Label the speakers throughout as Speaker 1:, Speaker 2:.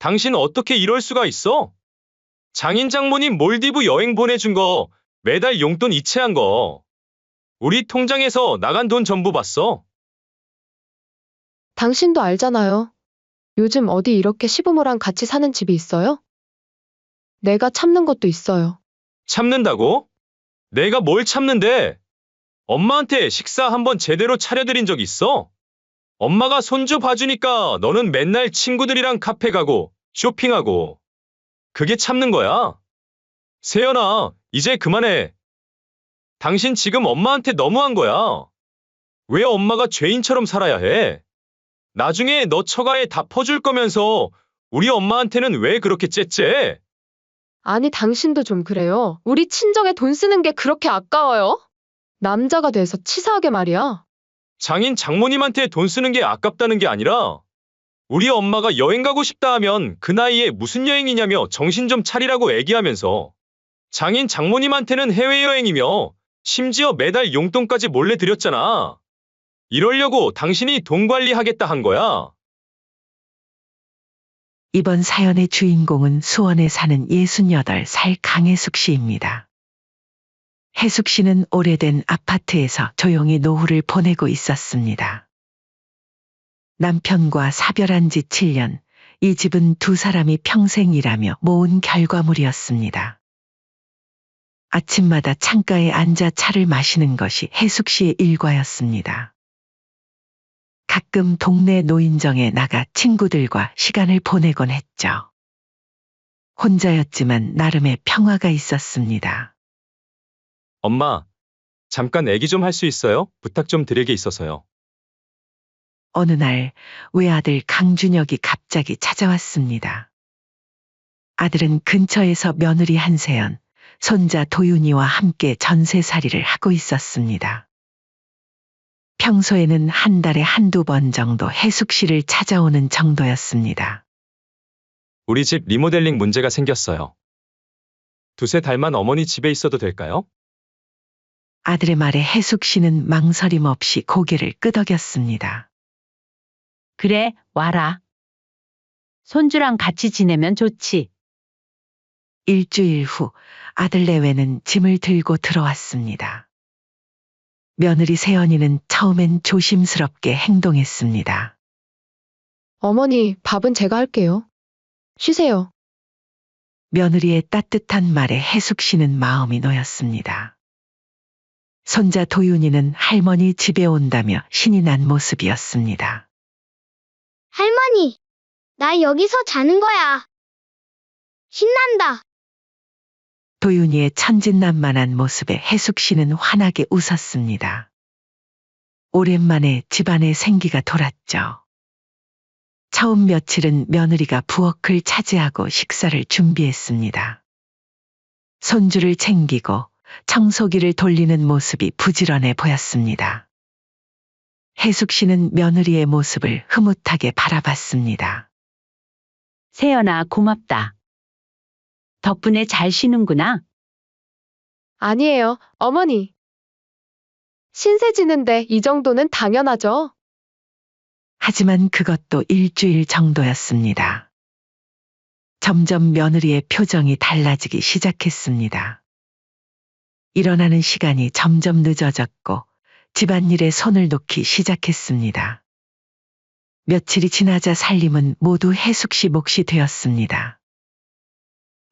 Speaker 1: 당신 어떻게 이럴 수가 있어? 장인 장모님 몰디브 여행 보내준 거, 매달 용돈 이체한 거. 우리 통장에서 나간 돈 전부 봤어.
Speaker 2: 당신도 알잖아요. 요즘 어디 이렇게 시부모랑 같이 사는 집이 있어요? 내가 참는 것도 있어요.
Speaker 1: 참는다고? 내가 뭘 참는데? 엄마한테 식사 한번 제대로 차려드린 적 있어? 엄마가 손주 봐주니까 너는 맨날 친구들이랑 카페 가고 쇼핑하고. 그게 참는 거야? 세연아, 이제 그만해. 당신 지금 엄마한테 너무한 거야. 왜 엄마가 죄인처럼 살아야 해? 나중에 너 처가에 다 퍼줄 거면서 우리 엄마한테는 왜 그렇게 째째?
Speaker 2: 아니, 당신도 좀 그래요. 우리 친정에 돈 쓰는 게 그렇게 아까워요? 남자가 돼서 치사하게 말이야.
Speaker 1: 장인 장모님한테 돈 쓰는 게 아깝다는 게 아니라 우리 엄마가 여행 가고 싶다 하면 그 나이에 무슨 여행이냐며 정신 좀 차리라고 애기하면서 장인 장모님한테는 해외여행이며 심지어 매달 용돈까지 몰래 드렸잖아. 이러려고 당신이 돈 관리하겠다 한 거야.
Speaker 3: 이번 사연의 주인공은 수원에 사는 68살 강혜숙 씨입니다. 혜숙 씨는 오래된 아파트에서 조용히 노후를 보내고 있었습니다. 남편과 사별한 지 7년, 이 집은 두 사람이 평생 일하며 모은 결과물이었습니다. 아침마다 창가에 앉아 차를 마시는 것이 혜숙 씨의 일과였습니다. 가끔 동네 노인정에 나가 친구들과 시간을 보내곤 했죠. 혼자였지만 나름의 평화가 있었습니다.
Speaker 1: 엄마, 잠깐 애기 좀 할 수 있어요? 부탁 좀 드릴 게 있어서요.
Speaker 3: 어느 날 외아들 강준혁이 갑자기 찾아왔습니다. 아들은 근처에서 며느리 한세연, 손자 도윤이와 함께 전세살이를 하고 있었습니다. 평소에는 한 달에 한두 번 정도 혜숙 씨를 찾아오는 정도였습니다.
Speaker 1: 우리 집 리모델링 문제가 생겼어요. 두세 달만 어머니 집에 있어도 될까요?
Speaker 3: 아들의 말에 혜숙 씨는 망설임 없이 고개를 끄덕였습니다.
Speaker 4: 그래, 와라. 손주랑 같이 지내면 좋지.
Speaker 3: 일주일 후 아들 내외는 짐을 들고 들어왔습니다. 며느리 세연이는 처음엔 조심스럽게 행동했습니다.
Speaker 2: 어머니, 밥은 제가 할게요. 쉬세요.
Speaker 3: 며느리의 따뜻한 말에 혜숙 씨는 마음이 놓였습니다. 손자 도윤이는 할머니 집에 온다며 신이 난 모습이었습니다.
Speaker 5: 할머니, 나 여기서 자는 거야. 신난다.
Speaker 3: 도윤이의 천진난만한 모습에 혜숙 씨는 환하게 웃었습니다. 오랜만에 집안에 생기가 돌았죠. 처음 며칠은 며느리가 부엌을 차지하고 식사를 준비했습니다. 손주를 챙기고 청소기를 돌리는 모습이 부지런해 보였습니다. 혜숙 씨는 며느리의 모습을 흐뭇하게 바라봤습니다.
Speaker 4: 세연아, 고맙다. 덕분에 잘 쉬는구나.
Speaker 2: 아니에요, 어머니. 신세 지는데 이 정도는 당연하죠.
Speaker 3: 하지만 그것도 일주일 정도였습니다. 점점 며느리의 표정이 달라지기 시작했습니다. 일어나는 시간이 점점 늦어졌고 집안일에 손을 놓기 시작했습니다. 며칠이 지나자 살림은 모두 혜숙 씨 몫이 되었습니다.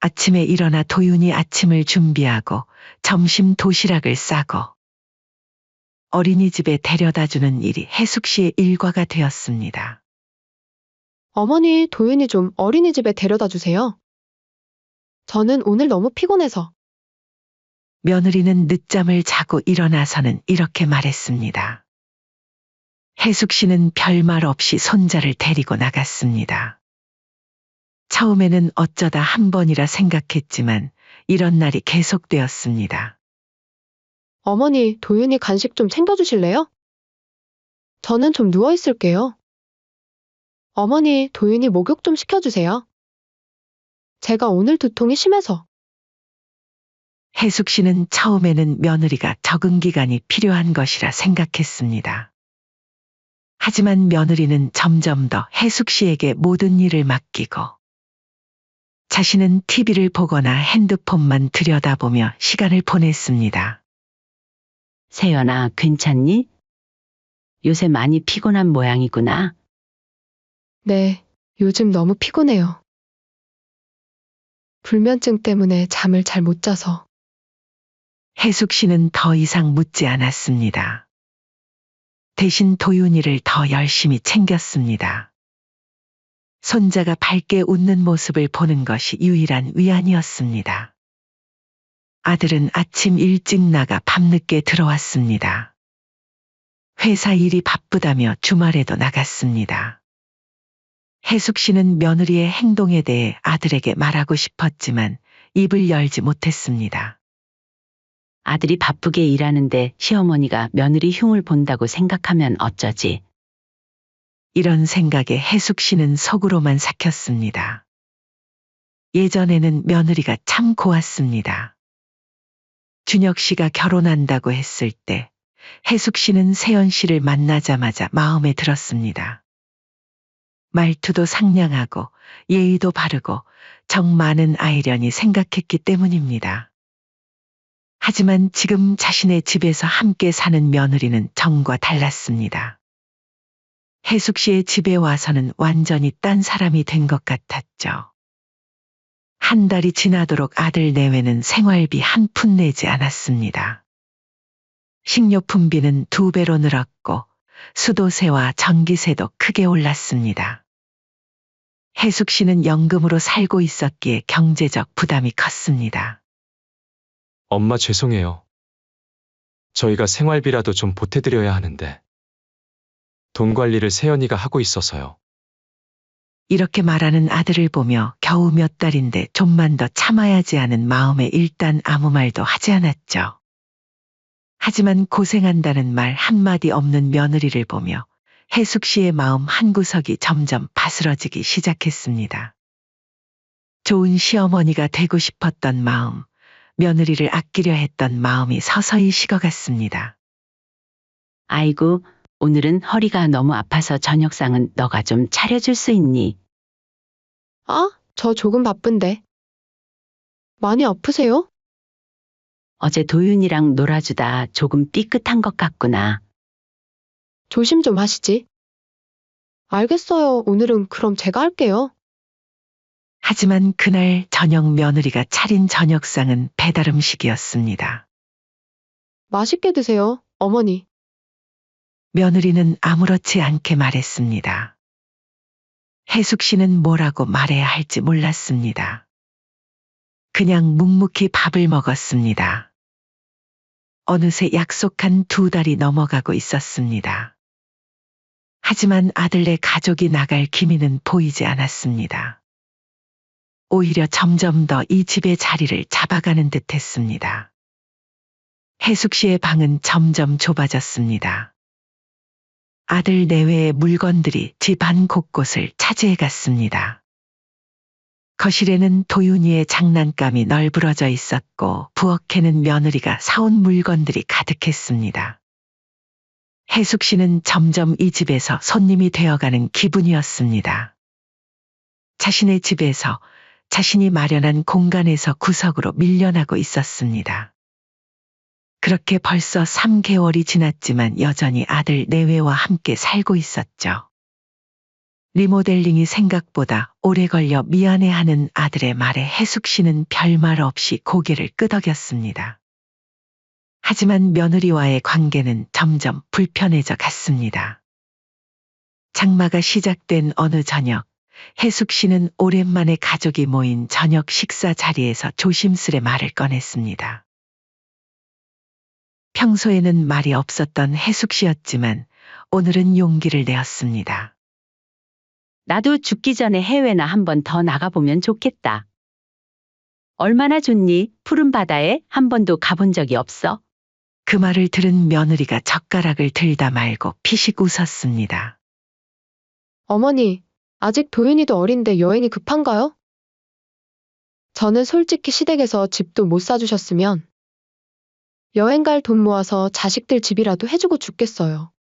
Speaker 3: 아침에 일어나 도윤이 아침을 준비하고 점심 도시락을 싸고 어린이집에 데려다주는 일이 혜숙 씨의 일과가 되었습니다.
Speaker 2: 어머니, 도윤이 좀 어린이집에 데려다 주세요. 저는 오늘 너무 피곤해서.
Speaker 3: 며느리는 늦잠을 자고 일어나서는 이렇게 말했습니다. 혜숙 씨는 별말 없이 손자를 데리고 나갔습니다. 처음에는 어쩌다 한 번이라 생각했지만 이런 날이 계속되었습니다.
Speaker 2: 어머니, 도윤이 간식 좀 챙겨주실래요? 저는 좀 누워있을게요. 어머니, 도윤이 목욕 좀 시켜주세요. 제가 오늘 두통이 심해서.
Speaker 3: 혜숙 씨는 처음에는 며느리가 적응 기간이 필요한 것이라 생각했습니다. 하지만 며느리는 점점 더 혜숙 씨에게 모든 일을 맡기고 자신은 TV를 보거나 핸드폰만 들여다보며 시간을 보냈습니다.
Speaker 4: 세연아, 괜찮니? 요새 많이 피곤한 모양이구나.
Speaker 2: 네, 요즘 너무 피곤해요. 불면증 때문에 잠을 잘 못 자서.
Speaker 3: 혜숙 씨는 더 이상 묻지 않았습니다. 대신 도윤이를 더 열심히 챙겼습니다. 손자가 밝게 웃는 모습을 보는 것이 유일한 위안이었습니다. 아들은 아침 일찍 나가 밤늦게 들어왔습니다. 회사 일이 바쁘다며 주말에도 나갔습니다. 혜숙 씨는 며느리의 행동에 대해 아들에게 말하고 싶었지만 입을 열지 못했습니다.
Speaker 4: 아들이 바쁘게 일하는데 시어머니가 며느리 흉을 본다고 생각하면 어쩌지?
Speaker 3: 이런 생각에 혜숙 씨는 속으로만 삭혔습니다. 예전에는 며느리가 참 고왔습니다. 준혁 씨가 결혼한다고 했을 때 혜숙 씨는 세연 씨를 만나자마자 마음에 들었습니다. 말투도 상냥하고 예의도 바르고 정 많은 아이려니 생각했기 때문입니다. 하지만 지금 자신의 집에서 함께 사는 며느리는 정과 달랐습니다. 혜숙 씨의 집에 와서는 완전히 딴 사람이 된 것 같았죠. 한 달이 지나도록 아들 내외는 생활비 한 푼 내지 않았습니다. 식료품비는 2배로 늘었고 수도세와 전기세도 크게 올랐습니다. 혜숙 씨는 연금으로 살고 있었기에 경제적 부담이 컸습니다.
Speaker 1: 엄마 죄송해요. 저희가 생활비라도 좀 보태드려야 하는데. 돈 관리를 세연이가 하고 있어서요.
Speaker 3: 이렇게 말하는 아들을 보며 겨우 몇 달인데 좀만 더 참아야지 하는 마음에 일단 아무 말도 하지 않았죠. 하지만 고생한다는 말 한마디 없는 며느리를 보며 혜숙 씨의 마음 한구석이 점점 바스러지기 시작했습니다. 좋은 시어머니가 되고 싶었던 마음, 며느리를 아끼려 했던 마음이 서서히 식어갔습니다.
Speaker 4: 아이고, 오늘은 허리가 너무 아파서 저녁상은 너가 좀 차려줄 수 있니?
Speaker 2: 아, 저 조금 바쁜데. 많이 아프세요?
Speaker 4: 어제 도윤이랑 놀아주다 조금 삐끗한 것 같구나.
Speaker 2: 조심 좀 하시지. 알겠어요. 오늘은 그럼 제가 할게요.
Speaker 3: 하지만 그날 저녁 며느리가 차린 저녁상은 배달 음식이었습니다.
Speaker 2: 맛있게 드세요, 어머니.
Speaker 3: 며느리는 아무렇지 않게 말했습니다. 혜숙 씨는 뭐라고 말해야 할지 몰랐습니다. 그냥 묵묵히 밥을 먹었습니다. 어느새 약속한 2달이 넘어가고 있었습니다. 하지만 아들네 가족이 나갈 기미는 보이지 않았습니다. 오히려 점점 더 이 집의 자리를 잡아가는 듯 했습니다. 혜숙 씨의 방은 점점 좁아졌습니다. 아들 내외의 물건들이 집 안 곳곳을 차지해 갔습니다. 거실에는 도윤이의 장난감이 널브러져 있었고 부엌에는 며느리가 사온 물건들이 가득했습니다. 혜숙 씨는 점점 이 집에서 손님이 되어가는 기분이었습니다. 자신의 집에서 자신이 마련한 공간에서 구석으로 밀려나고 있었습니다. 그렇게 벌써 3개월이 지났지만 여전히 아들 내외와 함께 살고 있었죠. 리모델링이 생각보다 오래 걸려 미안해하는 아들의 말에 혜숙 씨는 별말 없이 고개를 끄덕였습니다. 하지만 며느리와의 관계는 점점 불편해져 갔습니다. 장마가 시작된 어느 저녁, 혜숙 씨는 오랜만에 가족이 모인 저녁 식사 자리에서 조심스레 말을 꺼냈습니다. 평소에는 말이 없었던 혜숙 씨였지만 오늘은 용기를 내었습니다.
Speaker 4: 나도 죽기 전에 해외나 한 번 더 나가보면 좋겠다. 얼마나 좋니? 푸른 바다에 한 번도 가본 적이 없어.
Speaker 3: 그 말을 들은 며느리가 젓가락을 들다 말고 피식 웃었습니다.
Speaker 2: 어머니, 아직 도윤이도 어린데 여행이 급한가요? 저는 솔직히 시댁에서 집도 못 사주셨으면 여행 갈 돈 모아서 자식들 집이라도 해주고 죽겠어요.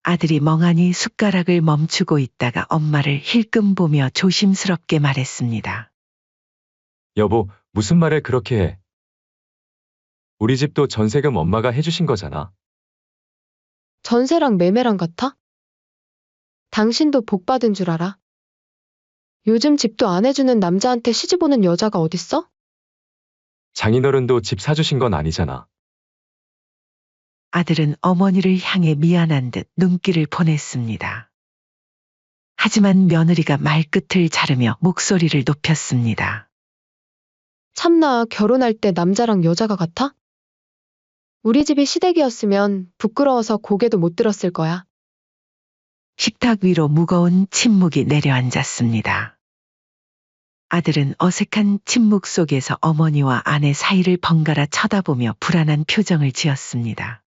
Speaker 3: 아들이 멍하니 숟가락을 멈추고 있다가 엄마를 힐끔 보며 조심스럽게 말했습니다.
Speaker 1: 여보, 무슨 말을 그렇게 해? 우리 집도 전세금 엄마가 해주신 거잖아.
Speaker 2: 전세랑 매매랑 같아? 당신도 복 받은 줄 알아? 요즘 집도 안 해주는 남자한테 시집 오는 여자가 어딨어?
Speaker 1: 장인어른도 집 사주신 건 아니잖아.
Speaker 3: 아들은 어머니를 향해 미안한 듯 눈길을 보냈습니다. 하지만 며느리가 말끝을 자르며 목소리를 높였습니다.
Speaker 2: 참나 결혼할 때 남자랑 여자가 같아? 우리 집이 시댁이었으면 부끄러워서 고개도 못 들었을 거야.
Speaker 3: 식탁 위로 무거운 침묵이 내려앉았습니다. 아들은 어색한 침묵 속에서 어머니와 아내 사이를 번갈아 쳐다보며 불안한 표정을 지었습니다.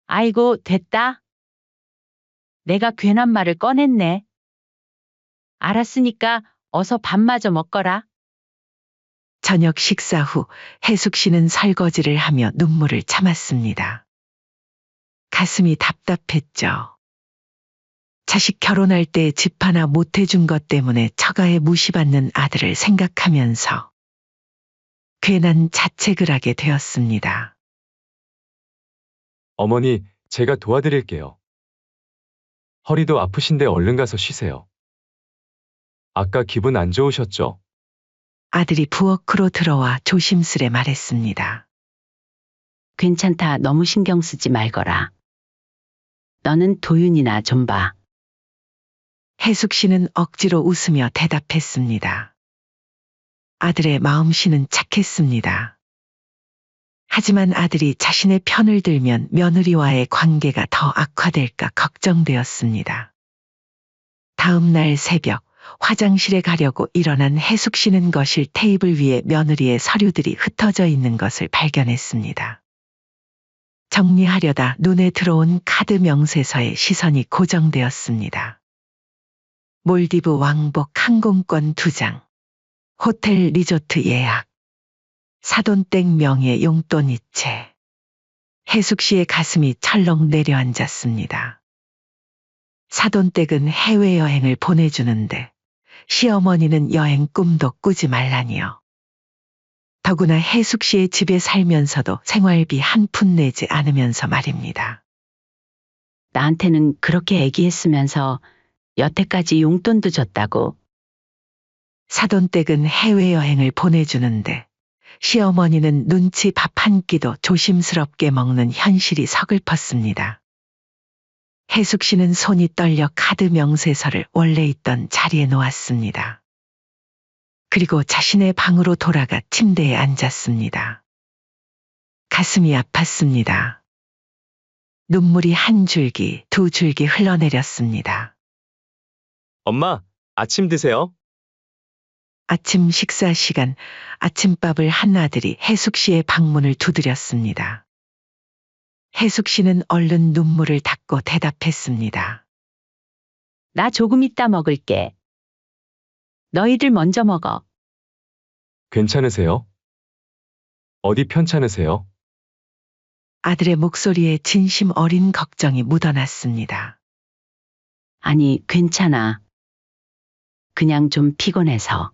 Speaker 4: 아이고, 됐다. 내가 괜한 말을 꺼냈네. 알았으니까 어서 밥마저 먹거라.
Speaker 3: 저녁 식사 후 혜숙 씨는 설거지를 하며 눈물을 참았습니다. 가슴이 답답했죠. 자식 결혼할 때 집 하나 못 해준 것 때문에 처가에 무시받는 아들을 생각하면서 괜한 자책을 하게 되었습니다.
Speaker 1: 어머니, 제가 도와드릴게요. 허리도 아프신데 얼른 가서 쉬세요. 아까 기분 안 좋으셨죠?
Speaker 3: 아들이 부엌으로 들어와 조심스레 말했습니다.
Speaker 4: 괜찮다. 너무 신경 쓰지 말거라. 너는 도윤이나 좀 봐.
Speaker 3: 혜숙 씨는 억지로 웃으며 대답했습니다. 아들의 마음씨는 착했습니다. 하지만 아들이 자신의 편을 들면 며느리와의 관계가 더 악화될까 걱정되었습니다. 다음 날 새벽 화장실에 가려고 일어난 혜숙 씨는 거실 테이블 위에 며느리의 서류들이 흩어져 있는 것을 발견했습니다. 정리하려다 눈에 들어온 카드 명세서에 시선이 고정되었습니다. 몰디브 왕복 항공권 2장, 호텔 리조트 예약, 사돈댁 명의 용돈 이체. 혜숙 씨의 가슴이 철렁 내려앉았습니다. 사돈댁은 해외여행을 보내주는데 시어머니는 여행 꿈도 꾸지 말라니요. 더구나 혜숙 씨의 집에 살면서도 생활비 한 푼 내지 않으면서 말입니다.
Speaker 4: 나한테는 그렇게 얘기했으면서 여태까지 용돈도 줬다고.
Speaker 3: 사돈댁은 해외여행을 보내주는데 시어머니는 눈치 밥 한 끼도 조심스럽게 먹는 현실이 서글펐습니다. 혜숙 씨는 손이 떨려 카드 명세서를 원래 있던 자리에 놓았습니다. 그리고 자신의 방으로 돌아가 침대에 앉았습니다. 가슴이 아팠습니다. 눈물이 한 줄기, 두 줄기 흘러내렸습니다.
Speaker 1: 엄마, 아침 드세요.
Speaker 3: 아침 식사 시간, 아침밥을 한 아들이 혜숙 씨의 방문을 두드렸습니다. 혜숙 씨는 얼른 눈물을 닦고 대답했습니다.
Speaker 4: 나 조금 이따 먹을게. 너희들 먼저 먹어.
Speaker 1: 괜찮으세요? 어디 편찮으세요?
Speaker 3: 아들의 목소리에 진심 어린 걱정이 묻어났습니다.
Speaker 4: 아니, 괜찮아. 그냥 좀 피곤해서.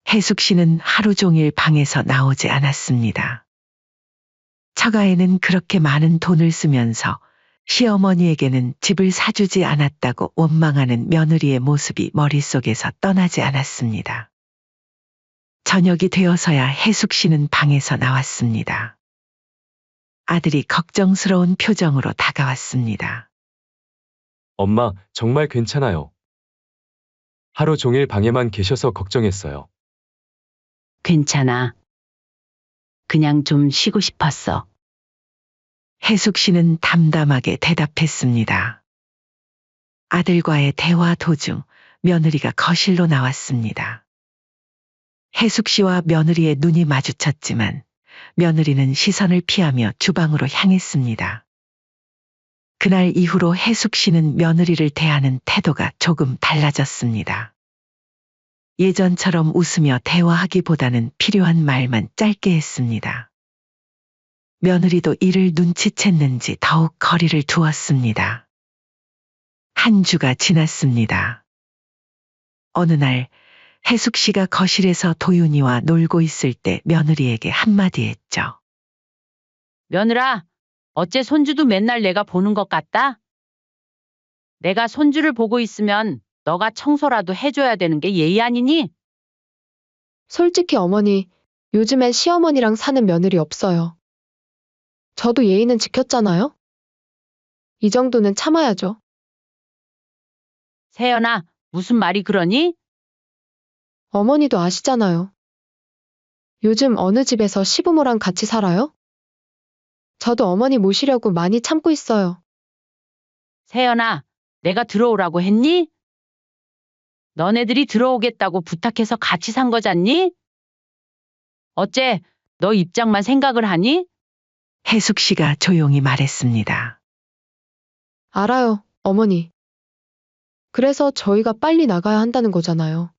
Speaker 3: 혜숙 씨는 하루 종일 방에서 나오지 않았습니다. 처가에는 그렇게 많은 돈을 쓰면서 시어머니에게는 집을 사주지 않았다고 원망하는 며느리의 모습이 머릿속에서 떠나지 않았습니다. 저녁이 되어서야 혜숙 씨는 방에서 나왔습니다. 아들이 걱정스러운 표정으로 다가왔습니다.
Speaker 1: 엄마, 정말 괜찮아요. 하루 종일 방에만 계셔서 걱정했어요.
Speaker 4: 괜찮아. 그냥 좀 쉬고 싶었어.
Speaker 3: 혜숙 씨는 담담하게 대답했습니다. 아들과의 대화 도중 며느리가 거실로 나왔습니다. 혜숙 씨와 며느리의 눈이 마주쳤지만 며느리는 시선을 피하며 주방으로 향했습니다. 그날 이후로 혜숙 씨는 며느리를 대하는 태도가 조금 달라졌습니다. 예전처럼 웃으며 대화하기보다는 필요한 말만 짧게 했습니다. 며느리도 이를 눈치챘는지 더욱 거리를 두었습니다. 한 주가 지났습니다. 어느 날 혜숙 씨가 거실에서 도윤이와 놀고 있을 때 며느리에게 한마디 했죠.
Speaker 4: 며느라, 어째 손주도 맨날 내가 보는 것 같다? 내가 손주를 보고 있으면 너가 청소라도 해줘야 되는 게 예의 아니니?
Speaker 2: 솔직히 어머니, 요즘엔 시어머니랑 사는 며느리 없어요. 저도 예의는 지켰잖아요? 이 정도는 참아야죠.
Speaker 4: 세연아, 무슨 말이 그러니?
Speaker 2: 어머니도 아시잖아요. 요즘 어느 집에서 시부모랑 같이 살아요? 저도 어머니 모시려고 많이 참고 있어요.
Speaker 4: 세연아, 내가 들어오라고 했니? 너네들이 들어오겠다고 부탁해서 같이 산 거잖니? 어째 너 입장만 생각을 하니?
Speaker 3: 혜숙 씨가 조용히 말했습니다.
Speaker 2: 알아요, 어머니. 그래서 저희가 빨리 나가야 한다는 거잖아요.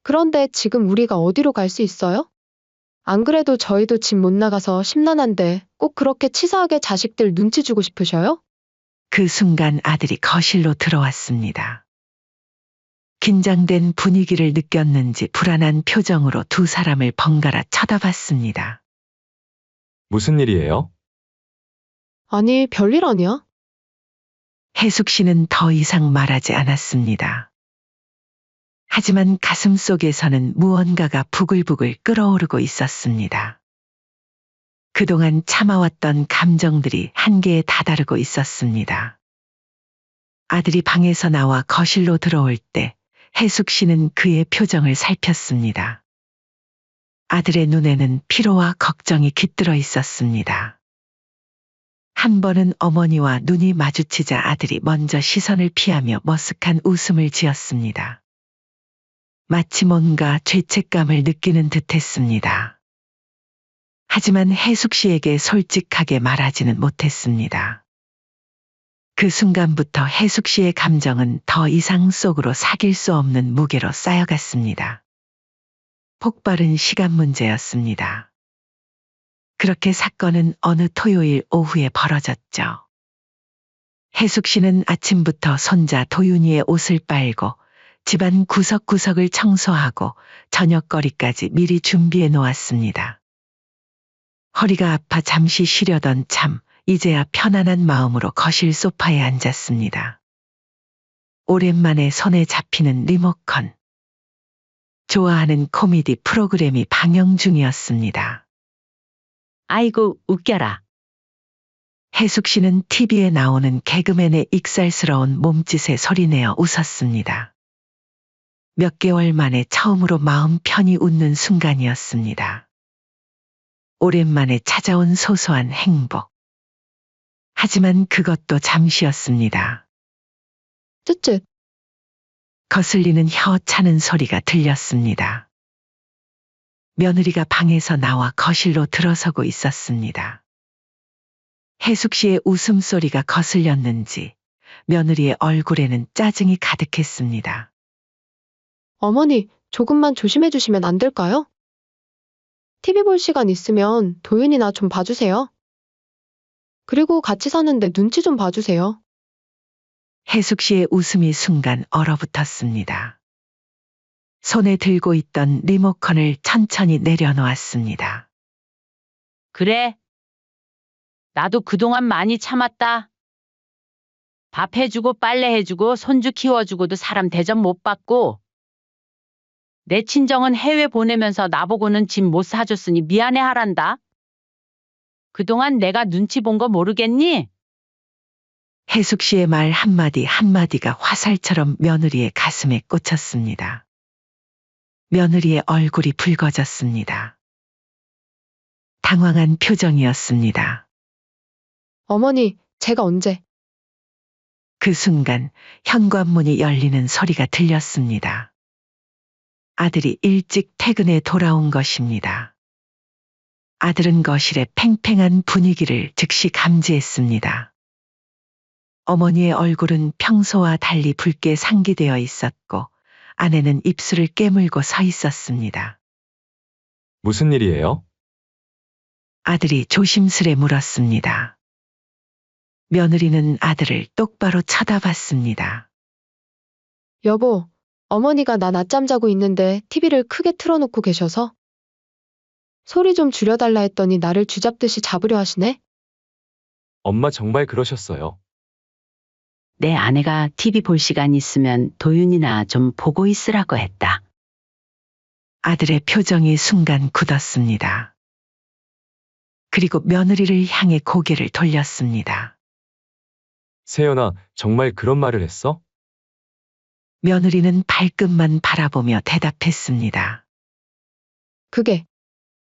Speaker 2: 그런데 지금 우리가 어디로 갈 수 있어요? 안 그래도 저희도 집 못 나가서 심란한데 꼭 그렇게 치사하게 자식들 눈치 주고 싶으셔요?
Speaker 3: 그 순간 아들이 거실로 들어왔습니다. 긴장된 분위기를 느꼈는지 불안한 표정으로 두 사람을 번갈아 쳐다봤습니다.
Speaker 1: 무슨 일이에요?
Speaker 2: 아니, 별일 아니야?
Speaker 3: 혜숙 씨는 더 이상 말하지 않았습니다. 하지만 가슴 속에서는 무언가가 부글부글 끓어오르고 있었습니다. 그동안 참아왔던 감정들이 한계에 다다르고 있었습니다. 아들이 방에서 나와 거실로 들어올 때 혜숙 씨는 그의 표정을 살폈습니다. 아들의 눈에는 피로와 걱정이 깃들어 있었습니다. 한 번은 어머니와 눈이 마주치자 아들이 먼저 시선을 피하며 머쓱한 웃음을 지었습니다. 마치 뭔가 죄책감을 느끼는 듯했습니다. 하지만 혜숙 씨에게 솔직하게 말하지는 못했습니다. 그 순간부터 혜숙 씨의 감정은 더 이상 속으로 sak일 수 없는 무게로 쌓여갔습니다. 폭발은 시간 문제였습니다. 그렇게 사건은 어느 토요일 오후에 벌어졌죠. 혜숙 씨는 아침부터 손자 도윤이의 옷을 빨고 집안 구석구석을 청소하고 저녁거리까지 미리 준비해 놓았습니다. 허리가 아파 잠시 쉬려던 참 이제야 편안한 마음으로 거실 소파에 앉았습니다. 오랜만에 손에 잡히는 리모컨. 좋아하는 코미디 프로그램이 방영 중이었습니다.
Speaker 4: 아이고, 웃겨라.
Speaker 3: 혜숙 씨는 TV에 나오는 개그맨의 익살스러운 몸짓에 소리내어 웃었습니다. 몇 개월 만에 처음으로 마음 편히 웃는 순간이었습니다. 오랜만에 찾아온 소소한 행복. 하지만 그것도 잠시였습니다.
Speaker 2: 쯧쯧.
Speaker 3: 거슬리는 혀 차는 소리가 들렸습니다. 며느리가 방에서 나와 거실로 들어서고 있었습니다. 혜숙 씨의 웃음소리가 거슬렸는지 며느리의 얼굴에는 짜증이 가득했습니다.
Speaker 2: 어머니, 조금만 조심해 주시면 안 될까요? TV 볼 시간 있으면 도윤이나 좀 봐주세요. 그리고 같이 사는데 눈치 좀 봐주세요.
Speaker 3: 혜숙 씨의 웃음이 순간 얼어붙었습니다. 손에 들고 있던 리모컨을 천천히 내려놓았습니다.
Speaker 4: 그래. 나도 그동안 많이 참았다. 밥 해주고 빨래 해주고 손주 키워주고도 사람 대접 못 받고 내 친정은 해외 보내면서 나보고는 집 못 사줬으니 미안해 하란다. 그동안 내가 눈치 본 거 모르겠니?
Speaker 3: 혜숙 씨의 말 한마디 한마디가 화살처럼 며느리의 가슴에 꽂혔습니다. 며느리의 얼굴이 붉어졌습니다. 당황한 표정이었습니다.
Speaker 2: 어머니, 제가 언제?
Speaker 3: 그 순간 현관문이 열리는 소리가 들렸습니다. 아들이 일찍 퇴근해 돌아온 것입니다. 아들은 거실의 팽팽한 분위기를 즉시 감지했습니다. 어머니의 얼굴은 평소와 달리 붉게 상기되어 있었고 아내는 입술을 깨물고 서 있었습니다.
Speaker 1: 무슨 일이에요?
Speaker 3: 아들이 조심스레 물었습니다. 며느리는 아들을 똑바로 쳐다봤습니다.
Speaker 2: 여보, 어머니가 나 낮잠 자고 있는데 TV를 크게 틀어놓고 계셔서 소리 좀 줄여달라 했더니 나를 쥐잡듯이 잡으려 하시네?
Speaker 1: 엄마 정말 그러셨어요.
Speaker 4: 내 아내가 TV 볼 시간 있으면 도윤이나 좀 보고 있으라고 했다.
Speaker 3: 아들의 표정이 순간 굳었습니다. 그리고 며느리를 향해 고개를 돌렸습니다.
Speaker 1: 세연아, 정말 그런 말을 했어?
Speaker 3: 며느리는 발끝만 바라보며 대답했습니다.
Speaker 2: 그게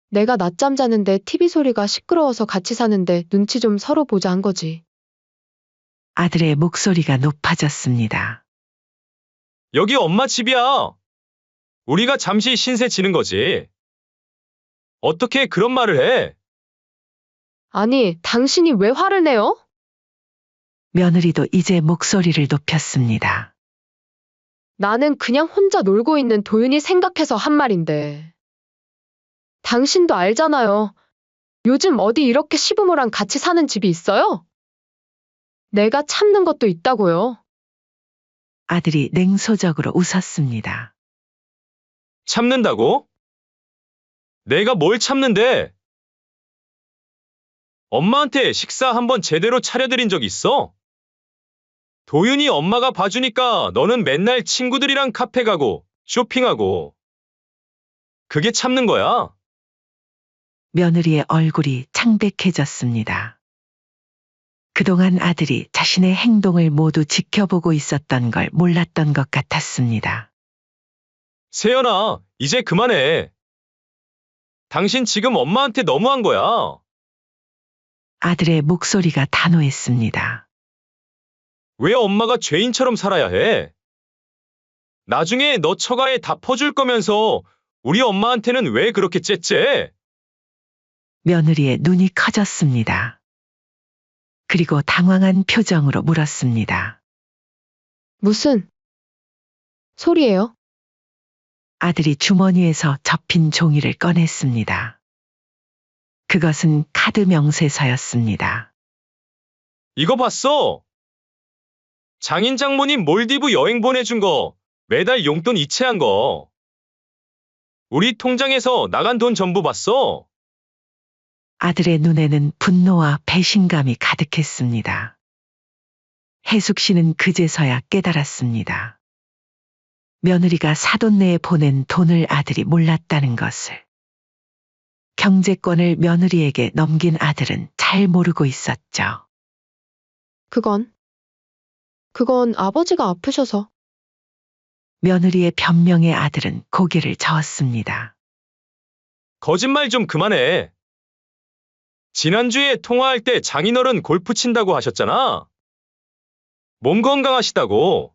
Speaker 2: 내가 낮잠 자는데 TV 소리가 시끄러워서 같이 사는데 눈치 좀 서로 보자 한 거지.
Speaker 3: 아들의 목소리가 높아졌습니다.
Speaker 1: 여기 엄마 집이야. 우리가 잠시 신세 지는 거지. 어떻게 그런 말을 해?
Speaker 2: 아니, 당신이 왜 화를 내요?
Speaker 3: 며느리도 이제 목소리를 높였습니다.
Speaker 2: 나는 그냥 혼자 놀고 있는 도윤이 생각해서 한 말인데. 당신도 알잖아요. 요즘 어디 이렇게 시부모랑 같이 사는 집이 있어요? 내가 참는 것도 있다고요.
Speaker 3: 아들이 냉소적으로 웃었습니다.
Speaker 1: 참는다고? 내가 뭘 참는데? 엄마한테 식사 한번 제대로 차려드린 적 있어? 도윤이 엄마가 봐주니까 너는 맨날 친구들이랑 카페 가고 쇼핑하고. 그게 참는 거야.
Speaker 3: 며느리의 얼굴이 창백해졌습니다. 그동안 아들이 자신의 행동을 모두 지켜보고 있었던 걸 몰랐던 것 같았습니다.
Speaker 1: 세연아, 이제 그만해. 당신 지금 엄마한테 너무한 거야.
Speaker 3: 아들의 목소리가 단호했습니다.
Speaker 1: 왜 엄마가 죄인처럼 살아야 해? 나중에 너 처가에 다 퍼줄 거면서 우리 엄마한테는 왜 그렇게 째째?
Speaker 3: 며느리의 눈이 커졌습니다. 그리고 당황한 표정으로 물었습니다.
Speaker 2: 무슨 소리예요?
Speaker 3: 아들이 주머니에서 접힌 종이를 꺼냈습니다. 그것은 카드 명세서였습니다.
Speaker 1: 이거 봤어? 장인 장모님 몰디브 여행 보내준 거, 매달 용돈 이체한 거. 우리 통장에서 나간 돈 전부 봤어?
Speaker 3: 아들의 눈에는 분노와 배신감이 가득했습니다. 혜숙 씨는 그제서야 깨달았습니다. 며느리가 사돈네에 보낸 돈을 아들이 몰랐다는 것을. 경제권을 며느리에게 넘긴 아들은 잘 모르고 있었죠.
Speaker 2: 그건 아버지가 아프셔서.
Speaker 3: 며느리의 변명에 아들은 고개를 저었습니다.
Speaker 1: 거짓말 좀 그만해. 지난주에 통화할 때 장인어른 골프 친다고 하셨잖아. 몸 건강하시다고.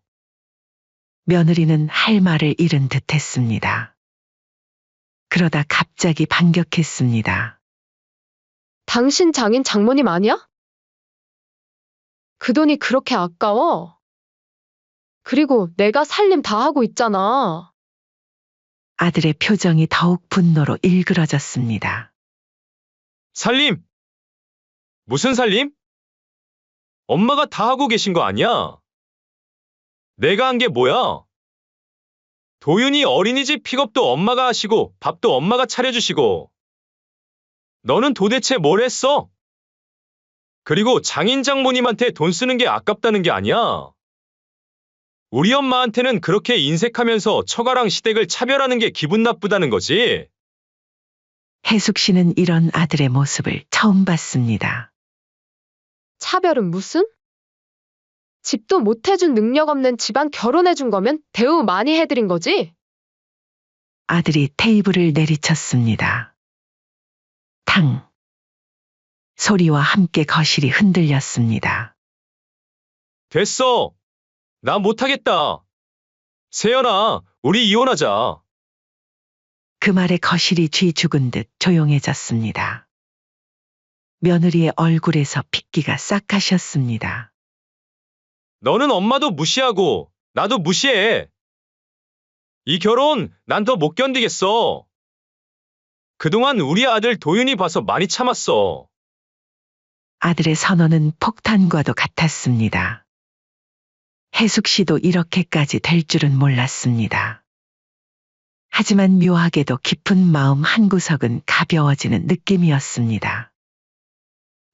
Speaker 3: 며느리는 할 말을 잃은 듯 했습니다. 그러다 갑자기 반격했습니다.
Speaker 2: 당신 장인 장모님 아니야? 그 돈이 그렇게 아까워? 그리고 내가 살림 다 하고 있잖아.
Speaker 3: 아들의 표정이 더욱 분노로 일그러졌습니다.
Speaker 1: 살림? 무슨 살림? 엄마가 다 하고 계신 거 아니야? 내가 한 게 뭐야? 도윤이 어린이집 픽업도 엄마가 하시고 밥도 엄마가 차려주시고. 너는 도대체 뭘 했어? 그리고 장인 장모님한테 돈 쓰는 게 아깝다는 게 아니야. 우리 엄마한테는 그렇게 인색하면서 처가랑 시댁을 차별하는 게 기분 나쁘다는 거지.
Speaker 3: 혜숙 씨는 이런 아들의 모습을 처음 봤습니다.
Speaker 2: 차별은 무슨? 집도 못 해준 능력 없는 집안 결혼해준 거면 대우 많이 해드린 거지?
Speaker 3: 아들이 테이블을 내리쳤습니다. 탕! 소리와 함께 거실이 흔들렸습니다.
Speaker 1: 됐어. 나 못하겠다. 세연아, 우리 이혼하자.
Speaker 3: 그 말에 거실이 쥐 죽은 듯 조용해졌습니다. 며느리의 얼굴에서 핏기가 싹 가셨습니다.
Speaker 1: 너는 엄마도 무시하고 나도 무시해. 이 결혼 난 더 못 견디겠어. 그동안 우리 아들 도윤이 봐서 많이 참았어.
Speaker 3: 아들의 선언은 폭탄과도 같았습니다. 해숙 씨도 이렇게까지 될 줄은 몰랐습니다. 하지만 묘하게도 깊은 마음 한구석은 가벼워지는 느낌이었습니다.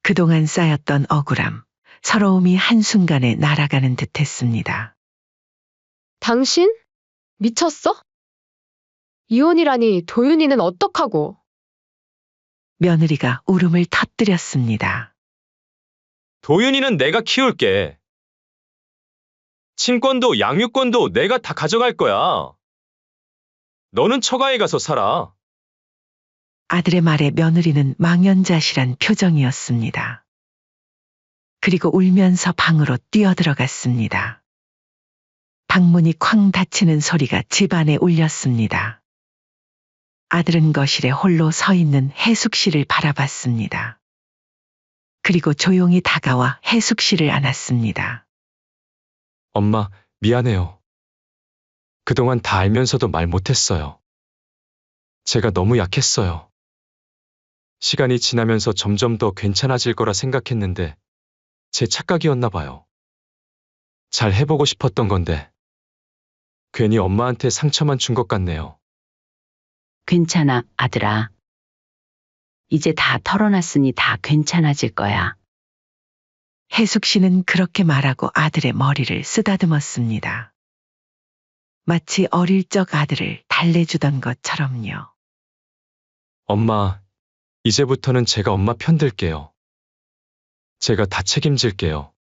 Speaker 3: 그동안 쌓였던 억울함, 서러움이 한순간에 날아가는 듯했습니다.
Speaker 2: 당신? 미쳤어? 이혼이라니 도윤이는 어떡하고?
Speaker 3: 며느리가 울음을 터뜨렸습니다.
Speaker 1: 도윤이는 내가 키울게. 친권도 양육권도 내가 다 가져갈 거야. 너는 처가에 가서 살아.
Speaker 3: 아들의 말에 며느리는 망연자실한 표정이었습니다. 그리고 울면서 방으로 뛰어들어갔습니다. 방문이 쾅 닫히는 소리가 집안에 울렸습니다. 아들은 거실에 홀로 서 있는 해숙 씨를 바라봤습니다. 그리고 조용히 다가와 해숙 씨를 안았습니다.
Speaker 1: 엄마, 미안해요. 그동안 다 알면서도 말 못했어요. 제가 너무 약했어요. 시간이 지나면서 점점 더 괜찮아질 거라 생각했는데 제 착각이었나 봐요. 잘 해보고 싶었던 건데 괜히 엄마한테 상처만 준 것 같네요.
Speaker 4: 괜찮아, 아들아. 이제 다 털어놨으니 다 괜찮아질 거야.
Speaker 3: 해숙 씨는 그렇게 말하고 아들의 머리를 쓰다듬었습니다. 마치 어릴 적 아들을 달래주던 것처럼요.
Speaker 1: 엄마, 이제부터는 제가 엄마 편 들게요. 제가 다 책임질게요.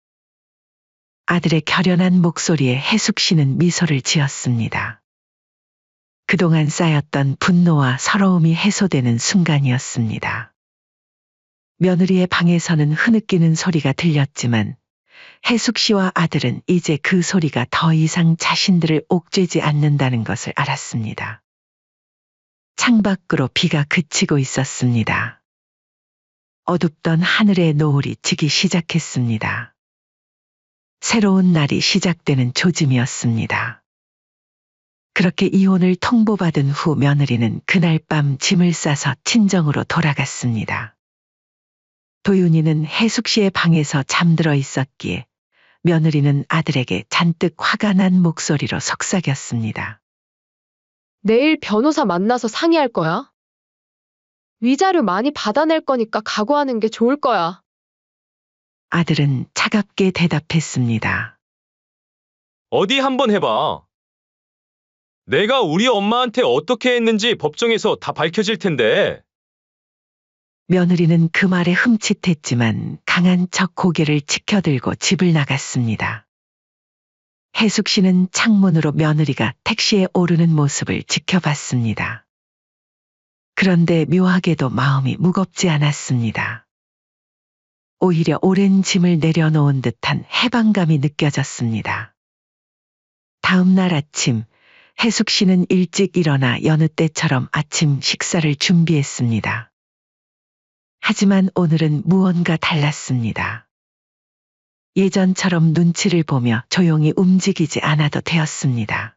Speaker 3: 아들의 결연한 목소리에 해숙 씨는 미소를 지었습니다. 그동안 쌓였던 분노와 서러움이 해소되는 순간이었습니다. 며느리의 방에서는 흐느끼는 소리가 들렸지만 해숙 씨와 아들은 이제 그 소리가 더 이상 자신들을 옥죄지 않는다는 것을 알았습니다. 창밖으로 비가 그치고 있었습니다. 어둡던 하늘의 노을이 지기 시작했습니다. 새로운 날이 시작되는 조짐이었습니다. 그렇게 이혼을 통보받은 후 며느리는 그날 밤 짐을 싸서 친정으로 돌아갔습니다. 도윤이는 해숙 씨의 방에서 잠들어 있었기에 며느리는 아들에게 잔뜩 화가 난 목소리로 속삭였습니다.
Speaker 2: 내일 변호사 만나서 상의할 거야. 위자료 많이 받아낼 거니까 각오하는 게 좋을 거야.
Speaker 3: 아들은 차갑게 대답했습니다.
Speaker 1: 어디 한번 해봐. 내가 우리 엄마한테 어떻게 했는지 법정에서 다 밝혀질 텐데.
Speaker 3: 며느리는 그 말에 흠칫했지만 강한 척 고개를 치켜들고 집을 나갔습니다. 해숙 씨는 창문으로 며느리가 택시에 오르는 모습을 지켜봤습니다. 그런데 묘하게도 마음이 무겁지 않았습니다. 오히려 오랜 짐을 내려놓은 듯한 해방감이 느껴졌습니다. 다음 날 아침, 해숙 씨는 일찍 일어나 여느 때처럼 아침 식사를 준비했습니다. 하지만 오늘은 무언가 달랐습니다. 예전처럼 눈치를 보며 조용히 움직이지 않아도 되었습니다.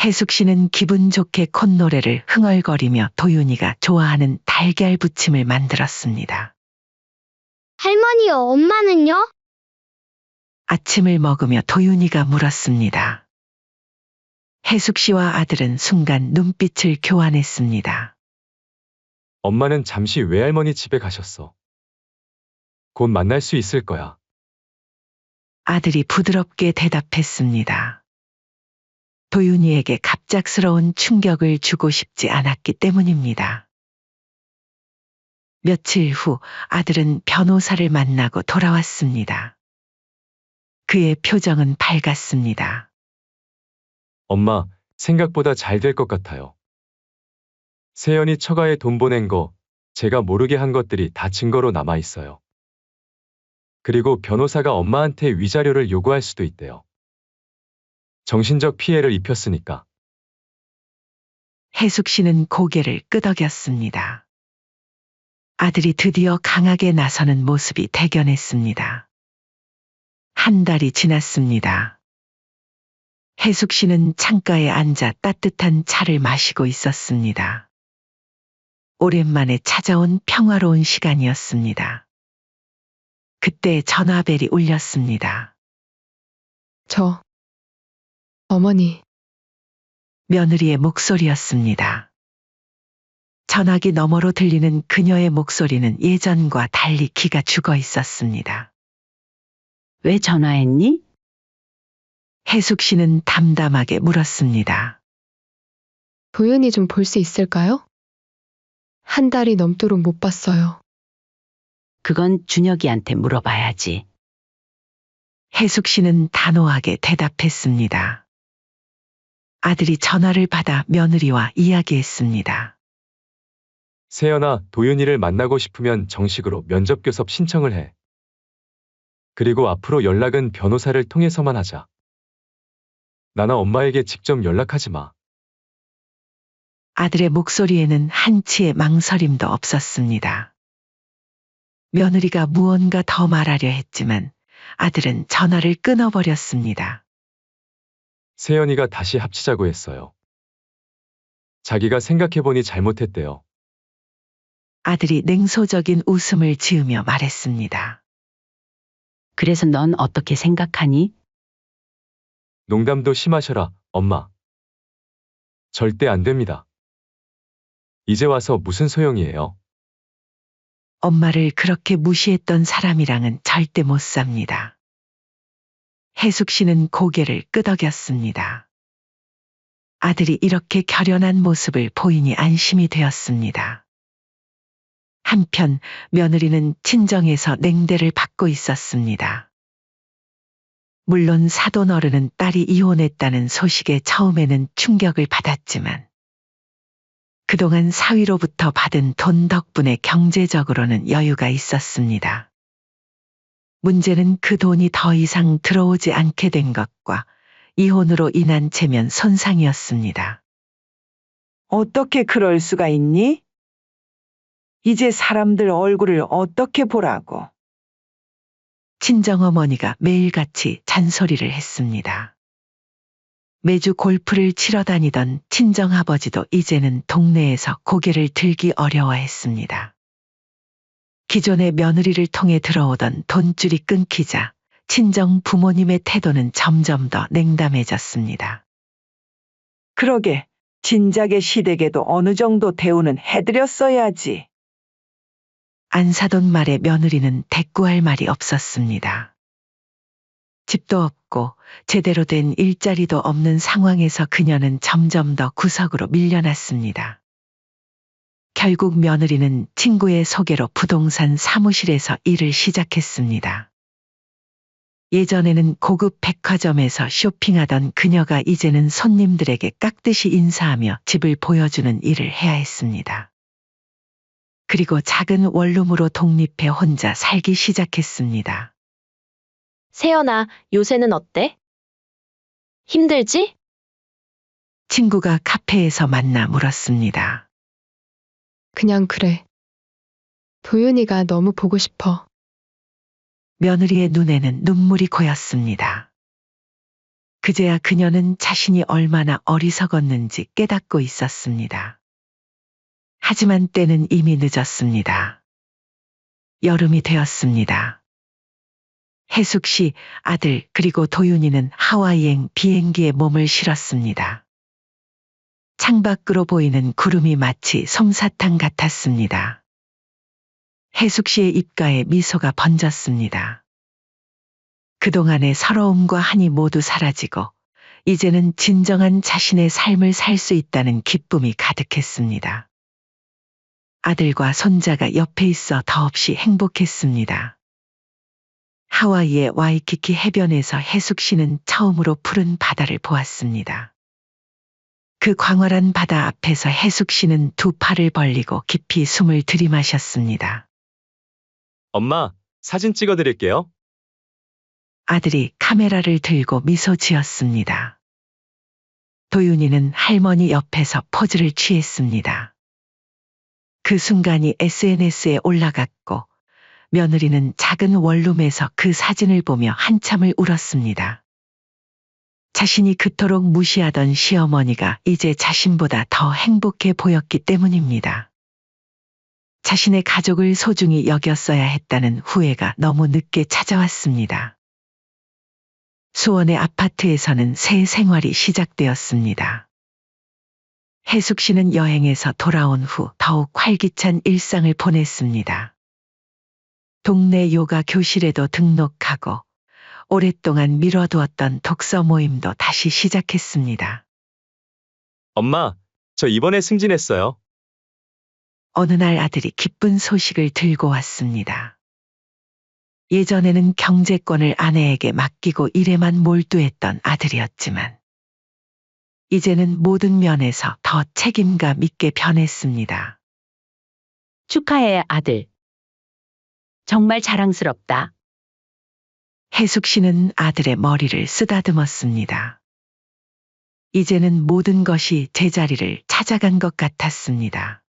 Speaker 3: 해숙 씨는 기분 좋게 콧노래를 흥얼거리며 도윤이가 좋아하는 달걀 부침을 만들었습니다.
Speaker 5: 할머니요, 엄마는요?
Speaker 3: 아침을 먹으며 도윤이가 물었습니다. 해숙 씨와 아들은 순간 눈빛을 교환했습니다.
Speaker 1: 엄마는 잠시 외할머니 집에 가셨어. 곧 만날 수 있을 거야.
Speaker 3: 아들이 부드럽게 대답했습니다. 도윤이에게 갑작스러운 충격을 주고 싶지 않았기 때문입니다. 며칠 후 아들은 변호사를 만나고 돌아왔습니다. 그의 표정은 밝았습니다.
Speaker 1: 엄마, 생각보다 잘 될 것 같아요. 세연이 처가에 돈 보낸 거, 제가 모르게 한 것들이 다 증거로 남아 있어요. 그리고 변호사가 엄마한테 위자료를 요구할 수도 있대요. 정신적 피해를 입혔으니까.
Speaker 3: 해숙 씨는 고개를 끄덕였습니다. 아들이 드디어 강하게 나서는 모습이 대견했습니다. 한 달이 지났습니다. 해숙 씨는 창가에 앉아 따뜻한 차를 마시고 있었습니다. 오랜만에 찾아온 평화로운 시간이었습니다. 그때 전화벨이 울렸습니다.
Speaker 2: 어머니,
Speaker 3: 며느리의 목소리였습니다. 전화기 너머로 들리는 그녀의 목소리는 예전과 달리 기가 죽어 있었습니다.
Speaker 4: 왜 전화했니?
Speaker 3: 혜숙 씨는 담담하게 물었습니다.
Speaker 2: 도윤이 좀 볼 수 있을까요? 한 달이 넘도록 못 봤어요.
Speaker 4: 그건 준혁이한테 물어봐야지.
Speaker 3: 혜숙 씨는 단호하게 대답했습니다. 아들이 전화를 받아 며느리와 이야기했습니다.
Speaker 1: 세연아, 도윤이를 만나고 싶으면 정식으로 면접 교섭 신청을 해. 그리고 앞으로 연락은 변호사를 통해서만 하자. 나나 엄마에게 직접 연락하지 마.
Speaker 3: 아들의 목소리에는 한치의 망설임도 없었습니다. 며느리가 무언가 더 말하려 했지만 아들은 전화를 끊어버렸습니다.
Speaker 1: 세연이가 다시 합치자고 했어요. 자기가 생각해보니 잘못했대요.
Speaker 3: 아들이 냉소적인 웃음을 지으며 말했습니다.
Speaker 4: 그래서 넌 어떻게 생각하니?
Speaker 1: 농담도 심하셔라, 엄마. 절대 안 됩니다. 이제 와서 무슨 소용이에요?
Speaker 3: 엄마를 그렇게 무시했던 사람이랑은 절대 못 삽니다. 혜숙 씨는 고개를 끄덕였습니다. 아들이 이렇게 결연한 모습을 보이니 안심이 되었습니다. 한편 며느리는 친정에서 냉대를 받고 있었습니다. 물론 사돈 어른은 딸이 이혼했다는 소식에 처음에는 충격을 받았지만 그동안 사위로부터 받은 돈 덕분에 경제적으로는 여유가 있었습니다. 문제는 그 돈이 더 이상 들어오지 않게 된 것과 이혼으로 인한 체면 손상이었습니다.
Speaker 6: 어떻게 그럴 수가 있니? 이제 사람들 얼굴을 어떻게 보라고.
Speaker 3: 친정어머니가 매일같이 잔소리를 했습니다. 매주 골프를 치러 다니던 친정아버지도 이제는 동네에서 고개를 들기 어려워했습니다. 기존의 며느리를 통해 들어오던 돈줄이 끊기자 친정 부모님의 태도는 점점 더 냉담해졌습니다.
Speaker 6: 그러게, 진작에 시댁에도 어느 정도 대우는 해드렸어야지.
Speaker 3: 안사돈 말에 며느리는 대꾸할 말이 없었습니다. 집도 없고 제대로 된 일자리도 없는 상황에서 그녀는 점점 더 구석으로 밀려났습니다. 결국 며느리는 친구의 소개로 부동산 사무실에서 일을 시작했습니다. 예전에는 고급 백화점에서 쇼핑하던 그녀가 이제는 손님들에게 깍듯이 인사하며 집을 보여주는 일을 해야 했습니다. 그리고 작은 원룸으로 독립해 혼자 살기 시작했습니다.
Speaker 7: 세연아, 요새는 어때? 힘들지?
Speaker 3: 친구가 카페에서 만나 물었습니다.
Speaker 2: 그냥 그래. 도윤이가 너무 보고 싶어.
Speaker 3: 며느리의 눈에는 눈물이 고였습니다. 그제야 그녀는 자신이 얼마나 어리석었는지 깨닫고 있었습니다. 하지만 때는 이미 늦었습니다. 여름이 되었습니다. 혜숙 씨, 아들 그리고 도윤이는 하와이행 비행기에 몸을 실었습니다. 창밖으로 보이는 구름이 마치 솜사탕 같았습니다. 혜숙 씨의 입가에 미소가 번졌습니다. 그동안의 서러움과 한이 모두 사라지고 이제는 진정한 자신의 삶을 살 수 있다는 기쁨이 가득했습니다. 아들과 손자가 옆에 있어 더없이 행복했습니다. 하와이의 와이키키 해변에서 혜숙 씨는 처음으로 푸른 바다를 보았습니다. 그 광활한 바다 앞에서 혜숙 씨는 두 팔을 벌리고 깊이 숨을 들이마셨습니다.
Speaker 1: 엄마, 사진 찍어드릴게요.
Speaker 3: 아들이 카메라를 들고 미소 지었습니다. 도윤이는 할머니 옆에서 포즈를 취했습니다. 그 순간이 SNS에 올라갔고 며느리는 작은 원룸에서 그 사진을 보며 한참을 울었습니다. 자신이 그토록 무시하던 시어머니가 이제 자신보다 더 행복해 보였기 때문입니다. 자신의 가족을 소중히 여겼어야 했다는 후회가 너무 늦게 찾아왔습니다. 수원의 아파트에서는 새 생활이 시작되었습니다. 혜숙 씨는 여행에서 돌아온 후 더욱 활기찬 일상을 보냈습니다. 동네 요가 교실에도 등록하고 오랫동안 미뤄두었던 독서 모임도 다시 시작했습니다.
Speaker 1: 엄마, 저 이번에 승진했어요.
Speaker 3: 어느 날 아들이 기쁜 소식을 들고 왔습니다. 예전에는 경제권을 아내에게 맡기고 일에만 몰두했던 아들이었지만 이제는 모든 면에서 더 책임감 있게 변했습니다.
Speaker 4: 축하해, 아들. 정말 자랑스럽다.
Speaker 3: 혜숙 씨는 아들의 머리를 쓰다듬었습니다. 이제는 모든 것이 제자리를 찾아간 것 같았습니다.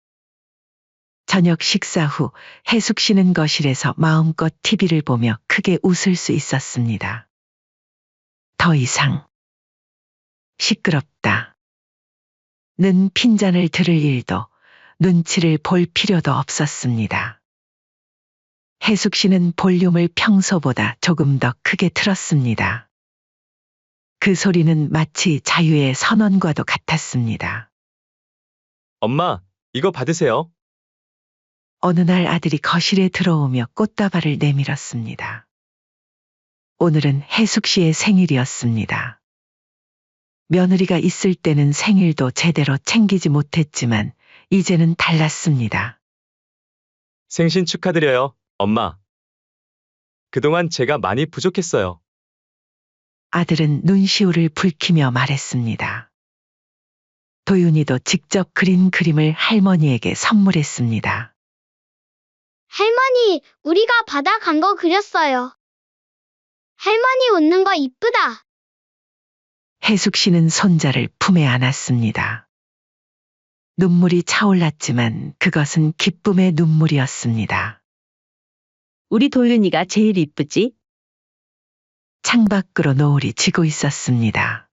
Speaker 3: 저녁 식사 후 혜숙 씨는 거실에서 마음껏 TV를 보며 크게 웃을 수 있었습니다. 더 이상 시끄럽다. 는 핀잔을 들을 일도 눈치를 볼 필요도 없었습니다. 혜숙 씨는 볼륨을 평소보다 조금 더 크게 틀었습니다. 그 소리는 마치 자유의 선언과도 같았습니다.
Speaker 1: 엄마, 이거 받으세요.
Speaker 3: 어느 날 아들이 거실에 들어오며 꽃다발을 내밀었습니다. 오늘은 혜숙 씨의 생일이었습니다. 며느리가 있을 때는 생일도 제대로 챙기지 못했지만 이제는 달랐습니다.
Speaker 1: 생신 축하드려요, 엄마. 그동안 제가 많이 부족했어요.
Speaker 3: 아들은 눈시울을 붉히며 말했습니다. 도윤이도 직접 그린 그림을 할머니에게 선물했습니다.
Speaker 5: 할머니, 우리가 바다 간 거 그렸어요. 할머니 웃는 거 이쁘다.
Speaker 3: 혜숙 씨는 손자를 품에 안았습니다. 눈물이 차올랐지만 그것은 기쁨의 눈물이었습니다.
Speaker 4: 우리 도윤이가 제일 이쁘지?
Speaker 3: 창밖으로 노을이 지고 있었습니다.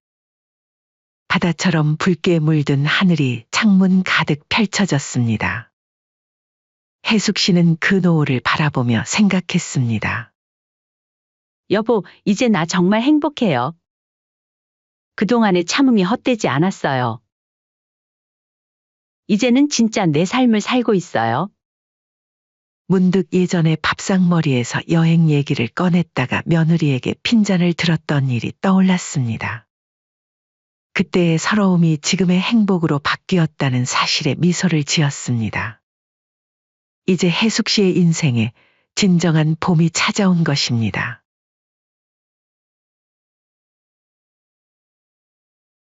Speaker 3: 바다처럼 붉게 물든 하늘이 창문 가득 펼쳐졌습니다. 혜숙 씨는 그 노을을 바라보며 생각했습니다.
Speaker 4: 여보, 이제 나 정말 행복해요. 그동안의 참음이 헛되지 않았어요. 이제는 진짜 내 삶을 살고 있어요.
Speaker 3: 문득 예전에 밥상머리에서 여행 얘기를 꺼냈다가 며느리에게 핀잔을 들었던 일이 떠올랐습니다. 그때의 서러움이 지금의 행복으로 바뀌었다는 사실에 미소를 지었습니다. 이제 혜숙 씨의 인생에 진정한 봄이 찾아온 것입니다.